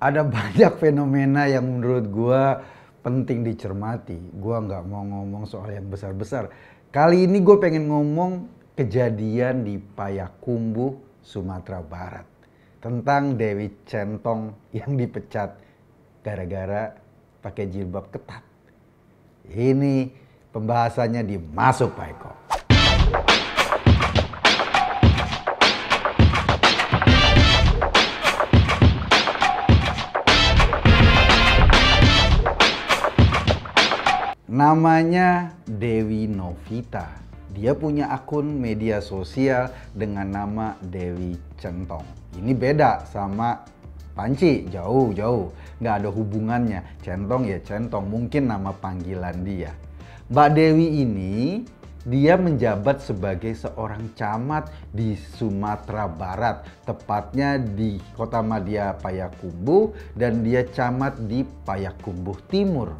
Ada banyak fenomena yang menurut gua penting dicermati. Gua nggak mau ngomong soal yang besar-besar. Kali ini gue pengen ngomong kejadian di Payakumbuh, Sumatera Barat. Tentang Dewi Centong yang dipecat gara-gara pakai jilbab ketat. Ini pembahasannya di Masuk Pak Eko. Namanya Dewi Novita. Dia punya akun media sosial dengan nama Dewi Centong. Ini beda sama Panci, jauh-jauh. Nggak ada hubungannya. Centong ya centong, mungkin nama panggilan dia. Mbak Dewi ini, dia menjabat sebagai seorang camat di Sumatera Barat. Tepatnya di Kota Madya Payakumbuh, dan dia camat di Payakumbuh Timur.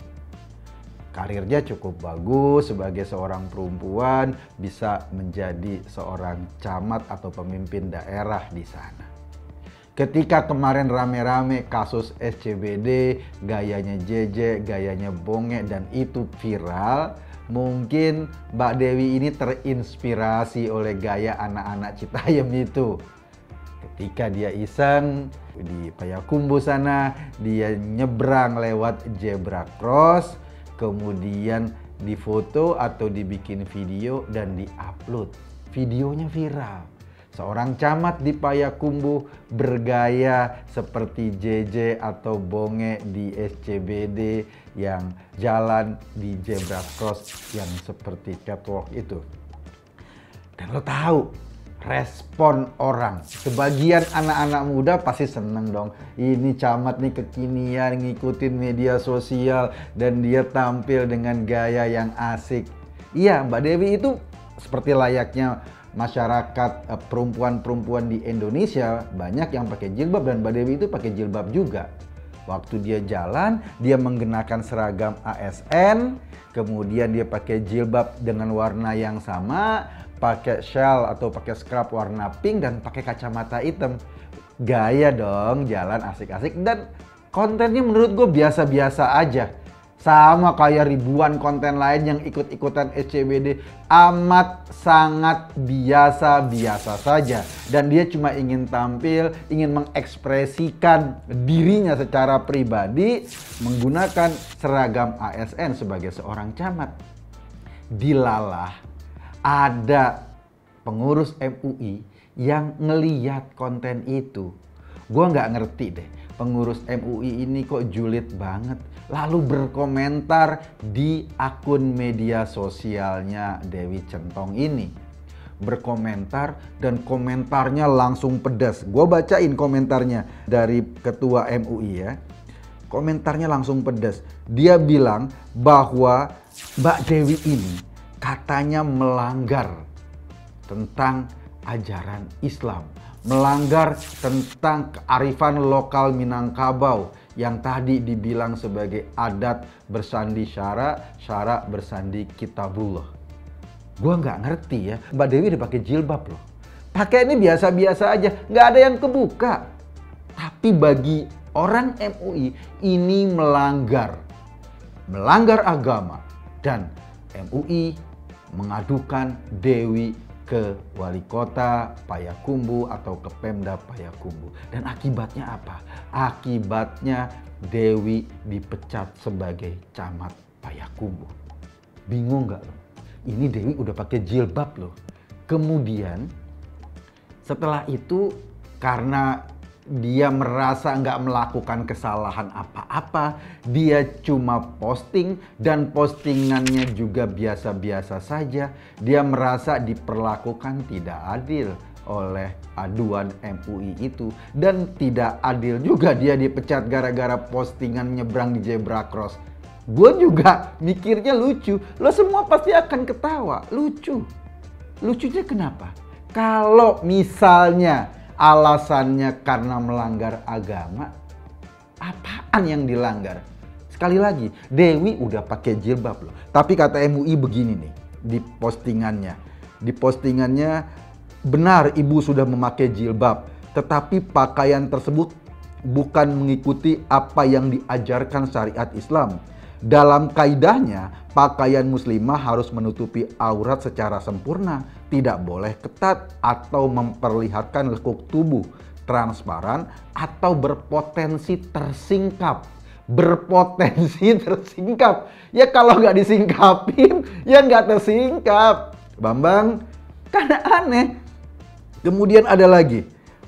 Karirnya cukup bagus sebagai seorang perempuan, bisa menjadi seorang camat atau pemimpin daerah di sana. Ketika kemarin rame-rame kasus SCBD, gayanya JJ, gayanya Bonge, dan itu viral, mungkin Mbak Dewi ini terinspirasi oleh gaya anak-anak Citayam itu. Ketika dia iseng di Payakumbuh sana, dia nyebrang lewat zebra cross, kemudian difoto atau dibikin video dan diupload. Videonya viral. Seorang camat di Payakumbuh bergaya seperti JJ atau Bonge di SCBD yang jalan di zebra cross yang seperti catwalk itu. Dan lo tahu respon orang, sebagian anak-anak muda pasti seneng dong. Ini camat nih kekinian, ngikutin media sosial, dan dia tampil dengan gaya yang asik. Iya, Mbak Dewi itu seperti layaknya masyarakat perempuan-perempuan di Indonesia, banyak yang pakai jilbab, dan Mbak Dewi itu pakai jilbab juga. Waktu dia jalan, dia mengenakan seragam ASN, kemudian dia pakai jilbab dengan warna yang sama, pakai shawl atau pakai scrub warna pink, dan pakai kacamata hitam. Gaya dong, jalan asik-asik, dan kontennya menurut gue biasa-biasa aja. Sama kayak ribuan konten lain yang ikut-ikutan SCBD, amat sangat biasa-biasa saja. Dan dia cuma ingin tampil, ingin mengekspresikan dirinya secara pribadi menggunakan seragam ASN sebagai seorang camat. Dilalah ada pengurus MUI yang ngeliat konten itu. Gue nggak ngerti deh, pengurus MUI ini kok julid banget. Lalu berkomentar di akun media sosialnya Dewi Centong ini. Berkomentar, dan komentarnya langsung pedas. Gue bacain komentarnya dari ketua MUI ya. Komentarnya langsung pedas. Dia bilang bahwa Mbak Dewi ini katanya melanggar tentang ajaran Islam, melanggar tentang kearifan lokal Minangkabau yang tadi dibilang sebagai adat bersandi syara, syara bersandi kitabullah. Gua nggak ngerti ya, Mbak Dewi udah pakai jilbab loh. Pakai ini biasa-biasa aja, nggak ada yang kebuka. Tapi bagi orang MUI ini melanggar agama, dan MUI mengadukan Dewi ke Wali Kota Payakumbuh atau ke Pemda Payakumbuh. Dan akibatnya apa? Akibatnya Dewi dipecat sebagai camat Payakumbuh. Bingung nggak lo? Ini Dewi udah pakai jilbab loh. Kemudian setelah itu, karena dia merasa nggak melakukan kesalahan apa-apa, dia cuma posting, dan postingannya juga biasa-biasa saja. Dia merasa diperlakukan tidak adil oleh aduan MUI itu, dan tidak adil juga dia dipecat gara-gara postingan nyebrang di zebra cross. Gue juga mikirnya lucu, lo semua pasti akan ketawa, lucu. Lucunya kenapa? Kalau misalnya alasannya karena melanggar agama, apaan yang dilanggar? Sekali lagi, Dewi udah pakai jilbab loh. Tapi kata MUI begini nih di postingannya. Di postingannya, benar ibu sudah memakai jilbab, tetapi pakaian tersebut bukan mengikuti apa yang diajarkan syariat Islam. Dalam kaidahnya, pakaian muslimah harus menutupi aurat secara sempurna, tidak boleh ketat atau memperlihatkan lekuk tubuh, transparan atau berpotensi tersingkap. Berpotensi tersingkap. Ya kalau nggak disingkapin, ya nggak tersingkap. Bambang, kan aneh. Kemudian ada lagi.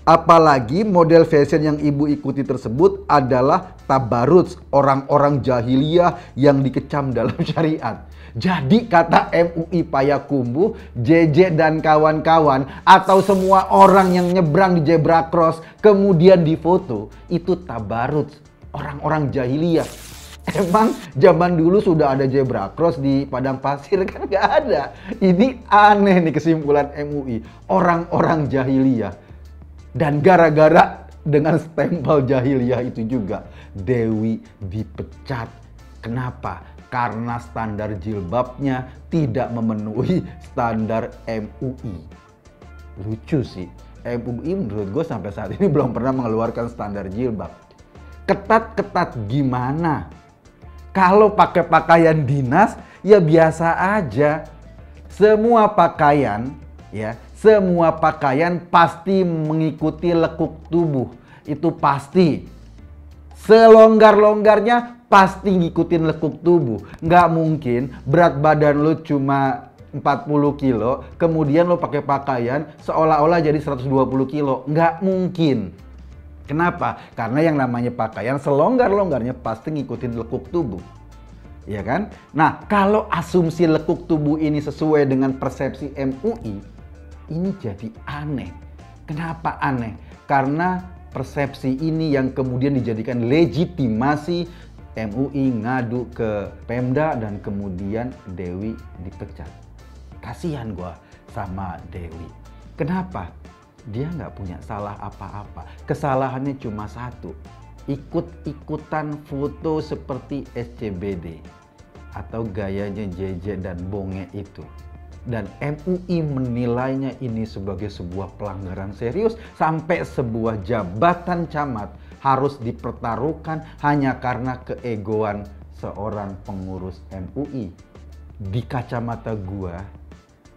Apalagi model fashion yang ibu ikuti tersebut adalah tabaruj, orang-orang jahiliyah yang dikecam dalam syariat. Jadi kata MUI Payakumbuh, JJ dan kawan-kawan atau semua orang yang nyebrang di zebra cross kemudian difoto, itu tabaruj, orang-orang jahiliyah. Emang zaman dulu sudah ada zebra cross di padang pasir? Kan nggak ada. Ini aneh nih kesimpulan MUI, orang-orang jahiliyah. Dan gara-gara dengan stempel jahiliyah itu juga Dewi dipecat. Kenapa? Karena standar jilbabnya tidak memenuhi standar MUI. Lucu sih, MUI menurut gue sampai saat ini belum pernah mengeluarkan standar jilbab. Ketat-ketat gimana? Kalau pakai pakaian dinas ya biasa aja. Semua pakaian ya, semua pakaian pasti mengikuti lekuk tubuh. Itu pasti. Selonggar-longgarnya pasti ngikutin lekuk tubuh. Nggak mungkin berat badan lu cuma 40 kilo, kemudian lo pakai pakaian seolah-olah jadi 120 kilo. Nggak mungkin. Kenapa? Karena yang namanya pakaian selonggar-longgarnya pasti ngikutin lekuk tubuh. Ya kan? Nah, kalau asumsi lekuk tubuh ini sesuai dengan persepsi MUI, ini jadi aneh. Kenapa aneh? Karena persepsi ini yang kemudian dijadikan legitimasi MUI ngadu ke Pemda dan kemudian Dewi dipecat. Kasihan gua sama Dewi. Kenapa? Dia nggak punya salah apa-apa. Kesalahannya cuma satu. Ikut-ikutan foto seperti SCBD atau gayanya JJ dan Bonge itu. Dan MUI menilainya ini sebagai sebuah pelanggaran serius sampai sebuah jabatan camat harus dipertaruhkan hanya karena keegoan seorang pengurus MUI. Di kacamata gua,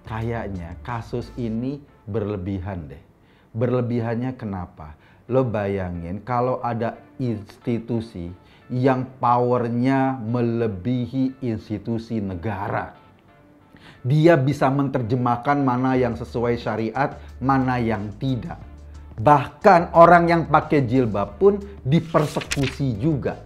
kayaknya kasus ini berlebihan deh. Berlebihannya kenapa? Lo bayangin kalau ada institusi yang powernya melebihi institusi negara. Dia bisa menerjemahkan mana yang sesuai syariat, mana yang tidak. Bahkan orang yang pakai jilbab pun dipersekusi juga.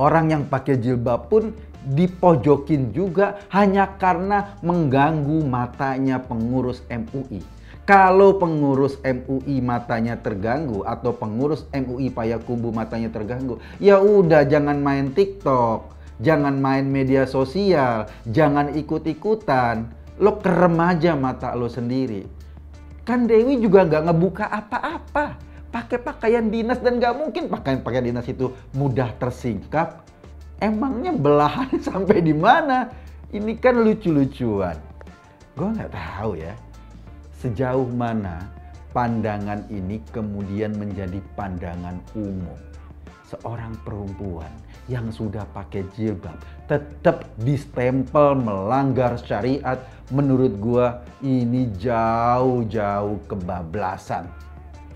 Orang yang pakai jilbab pun dipojokin juga hanya karena mengganggu matanya pengurus MUI. Kalau pengurus MUI matanya terganggu atau pengurus MUI Payakumbuh matanya terganggu, ya udah jangan main TikTok, jangan main media sosial, jangan ikut-ikutan. Lo kerem aja mata lo sendiri. Kan Dewi juga nggak ngebuka apa-apa. Pakai pakaian dinas dan nggak mungkin pakaian dinas itu mudah tersingkap. Emangnya belahannya sampai di mana? Ini kan lucu-lucuan. Gue nggak tahu ya. Sejauh mana pandangan ini kemudian menjadi pandangan umum. Seorang perempuan yang sudah pakai jilbab tetap distempel melanggar syariat, menurut gua ini jauh-jauh kebablasan.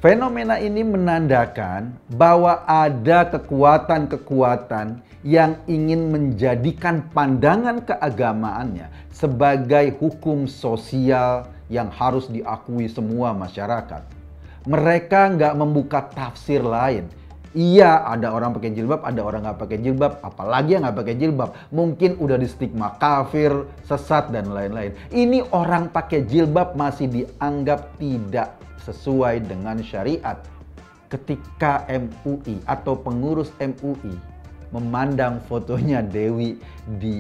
Fenomena ini menandakan bahwa ada kekuatan-kekuatan yang ingin menjadikan pandangan keagamaannya sebagai hukum sosial yang harus diakui semua masyarakat. Mereka nggak membuka tafsir lain. Iya, ada orang pakai jilbab, ada orang nggak pakai jilbab. Apalagi yang nggak pakai jilbab, mungkin udah di stigma kafir, sesat, dan lain-lain. Ini orang pakai jilbab masih dianggap tidak sesuai dengan syariat. Ketika MUI atau pengurus MUI memandang fotonya Dewi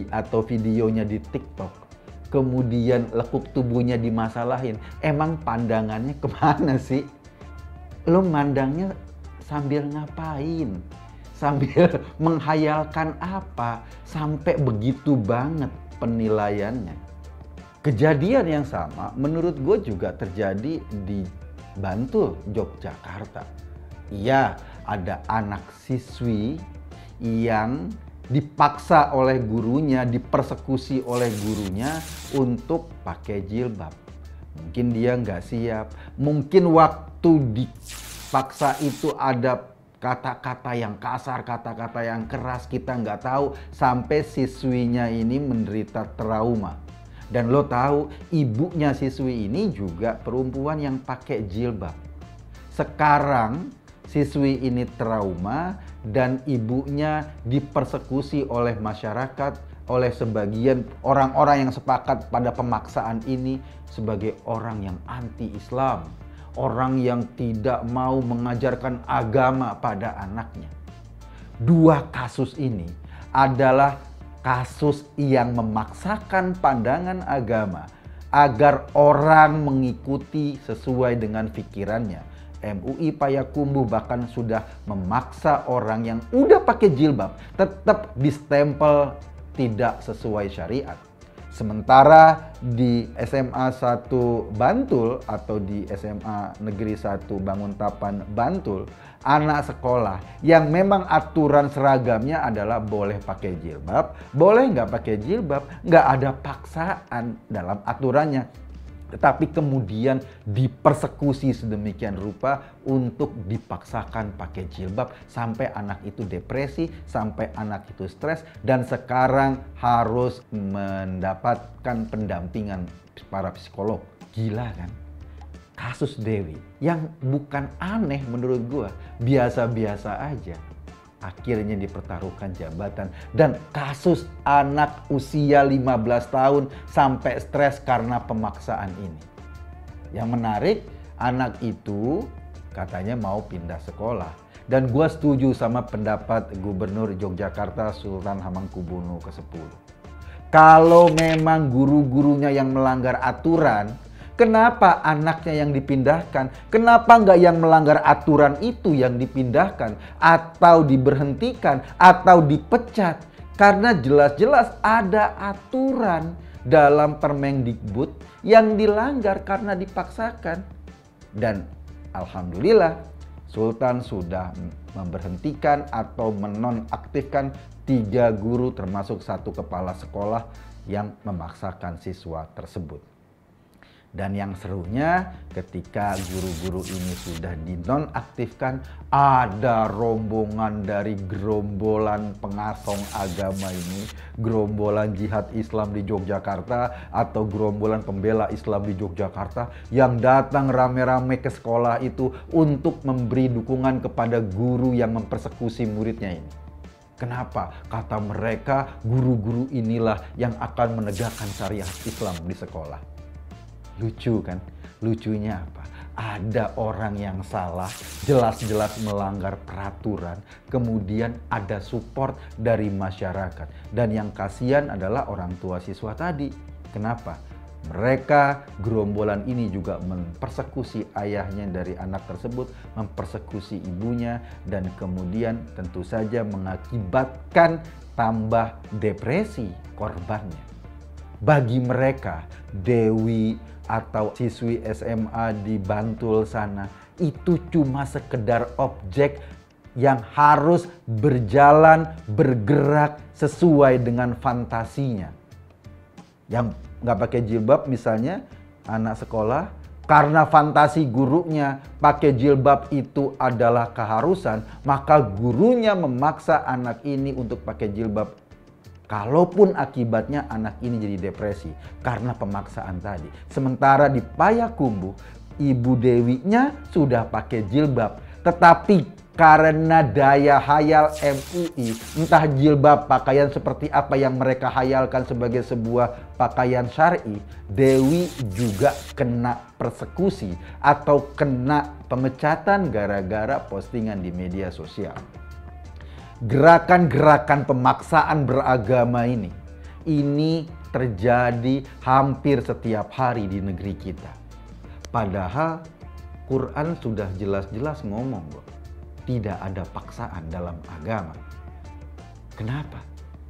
atau videonya di TikTok, kemudian lekuk tubuhnya dimasalahin, emang pandangannya kemana sih? Lo mandangnya sambil ngapain? Sambil menghayalkan apa? Sampai begitu banget penilaiannya. Kejadian yang sama menurut gue juga terjadi di Bantul, Yogyakarta. Iya, ada anak siswi yang dipaksa oleh gurunya, dipersekusi oleh gurunya untuk pakai jilbab. Mungkin dia nggak siap, mungkin waktu dipaksa itu ada kata-kata yang kasar, kata-kata yang keras, kita nggak tahu, sampai siswinya ini menderita trauma. Dan lo tahu, ibunya siswi ini juga perempuan yang pakai jilbab. Sekarang siswi ini trauma dan ibunya dipersekusi oleh masyarakat, oleh sebagian orang-orang yang sepakat pada pemaksaan ini sebagai orang yang anti-Islam, orang yang tidak mau mengajarkan agama pada anaknya. Dua kasus ini adalah kasus yang memaksakan pandangan agama agar orang mengikuti sesuai dengan pikirannya. MUI Payakumbuh bahkan sudah memaksa orang yang udah pakai jilbab tetap distempel tidak sesuai syariat. Sementara di SMA 1 Bantul atau di SMA Negeri 1 Banguntapan Bantul, anak sekolah yang memang aturan seragamnya adalah boleh pakai jilbab, boleh nggak pakai jilbab, nggak ada paksaan dalam aturannya. Tetapi kemudian dipersekusi sedemikian rupa untuk dipaksakan pakai jilbab sampai anak itu depresi, sampai anak itu stres, dan sekarang harus mendapatkan pendampingan para psikolog. Gila kan? Kasus Dewi yang bukan aneh menurut gua, biasa-biasa aja. Akhirnya dipertaruhkan jabatan, dan kasus anak usia 15 tahun sampai stres karena pemaksaan ini. Yang menarik, anak itu katanya mau pindah sekolah. Dan gua setuju sama pendapat Gubernur Yogyakarta Sultan Hamengkubuwono ke-10. Kalau memang guru-gurunya yang melanggar aturan, kenapa anaknya yang dipindahkan? Kenapa nggak yang melanggar aturan itu yang dipindahkan? Atau diberhentikan? Atau dipecat? Karena jelas-jelas ada aturan dalam Permendikbud yang dilanggar karena dipaksakan. Dan alhamdulillah Sultan sudah memberhentikan atau menonaktifkan 3 guru termasuk 1 kepala sekolah yang memaksakan siswa tersebut. Dan yang serunya ketika guru-guru ini sudah dinonaktifkan, ada rombongan dari gerombolan pengasong agama ini, gerombolan jihad Islam di Yogyakarta atau gerombolan pembela Islam di Yogyakarta yang datang rame-rame ke sekolah itu untuk memberi dukungan kepada guru yang mempersekusi muridnya ini. Kenapa? Kata mereka, guru-guru inilah yang akan menegakkan syariat Islam di sekolah. Lucu kan? Lucunya apa? Ada orang yang salah, jelas-jelas melanggar peraturan, kemudian ada support dari masyarakat. Dan yang kasihan adalah orang tua siswa tadi. Kenapa? Mereka, gerombolan ini juga mempersekusi ayahnya dari anak tersebut, mempersekusi ibunya, dan kemudian tentu saja mengakibatkan tambah depresi korbannya. Bagi mereka, Dewi atau siswi SMA di Bantul sana itu cuma sekedar objek yang harus berjalan, bergerak sesuai dengan fantasinya. Yang nggak pakai jilbab misalnya anak sekolah, karena fantasi gurunya pakai jilbab itu adalah keharusan, maka gurunya memaksa anak ini untuk pakai jilbab. Kalaupun akibatnya anak ini jadi depresi karena pemaksaan tadi. Sementara di Payakumbuh, Ibu Dewinya sudah pakai jilbab. Tetapi karena daya hayal MUI, entah jilbab pakaian seperti apa yang mereka hayalkan sebagai sebuah pakaian syar'i, Dewi juga kena persekusi atau kena pemecatan gara-gara postingan di media sosial. Gerakan-gerakan pemaksaan beragama ini terjadi hampir setiap hari di negeri kita. Padahal Quran sudah jelas-jelas ngomong loh, tidak ada paksaan dalam agama. Kenapa?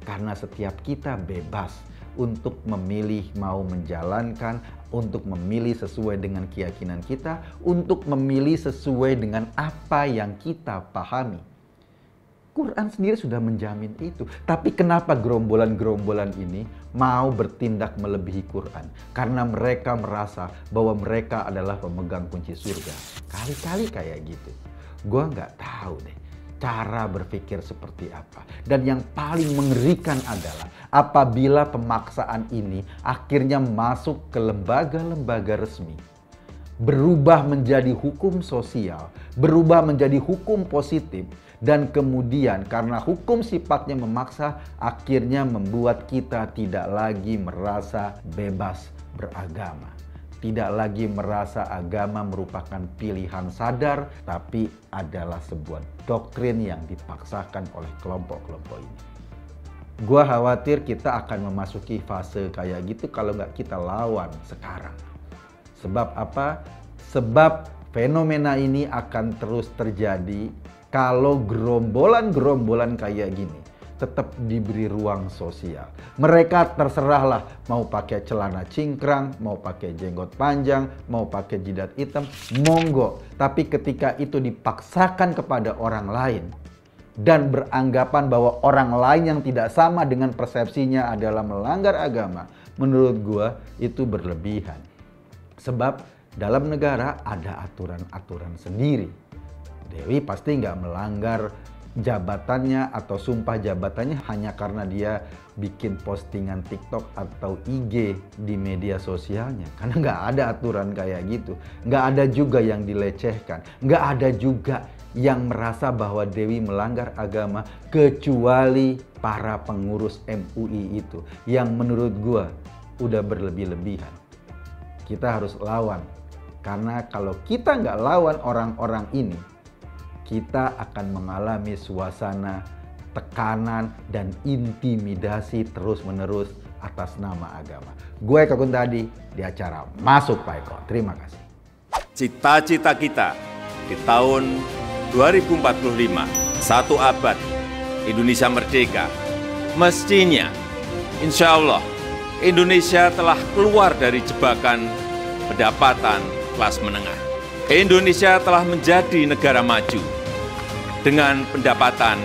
Karena setiap kita bebas untuk memilih mau menjalankan, untuk memilih sesuai dengan keyakinan kita, untuk memilih sesuai dengan apa yang kita pahami. Quran sendiri sudah menjamin itu. Tapi kenapa gerombolan-gerombolan ini mau bertindak melebihi Quran? Karena mereka merasa bahwa mereka adalah pemegang kunci surga. Kali-kali kayak gitu. Gua nggak tahu deh cara berpikir seperti apa. Dan yang paling mengerikan adalah apabila pemaksaan ini akhirnya masuk ke lembaga-lembaga resmi, berubah menjadi hukum sosial, berubah menjadi hukum positif, dan kemudian karena hukum sifatnya memaksa, akhirnya membuat kita tidak lagi merasa bebas beragama. Tidak lagi merasa agama merupakan pilihan sadar, tapi adalah sebuah doktrin yang dipaksakan oleh kelompok-kelompok ini. Gua khawatir kita akan memasuki fase kayak gitu kalau nggak kita lawan sekarang. Sebab apa? Sebab fenomena ini akan terus terjadi kalau gerombolan-gerombolan kayak gini tetap diberi ruang sosial. Mereka terserahlah mau pakai celana cingkrang, mau pakai jenggot panjang, mau pakai jidat hitam, monggo. Tapi ketika itu dipaksakan kepada orang lain dan beranggapan bahwa orang lain yang tidak sama dengan persepsinya adalah melanggar agama, menurut gua itu berlebihan. Sebab dalam negara ada aturan-aturan sendiri. Dewi pasti nggak melanggar jabatannya atau sumpah jabatannya hanya karena dia bikin postingan TikTok atau IG di media sosialnya. Karena nggak ada aturan kayak gitu. Nggak ada juga yang dilecehkan. Nggak ada juga yang merasa bahwa Dewi melanggar agama kecuali para pengurus MUI itu. Yang menurut gua udah berlebih-lebihan. Kita harus lawan. Karena kalau kita nggak lawan orang-orang ini, kita akan mengalami suasana tekanan dan intimidasi terus-menerus atas nama agama. Gue Eko Kuntadi di acara Masuk Pak Eko. Terima kasih. Cita-cita kita di tahun 2045, 1 abad Indonesia merdeka, mestinya insya Allah Indonesia telah keluar dari jebakan pendapatan kelas menengah. Indonesia telah menjadi negara maju dengan pendapatan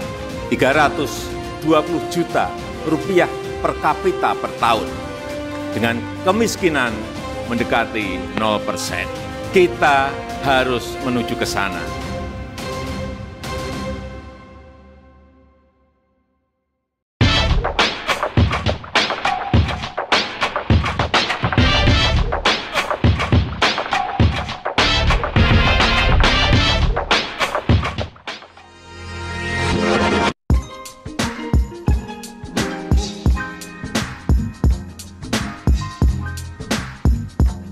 320 juta rupiah per kapita per tahun. Dengan kemiskinan mendekati 0%. Kita harus menuju ke sana.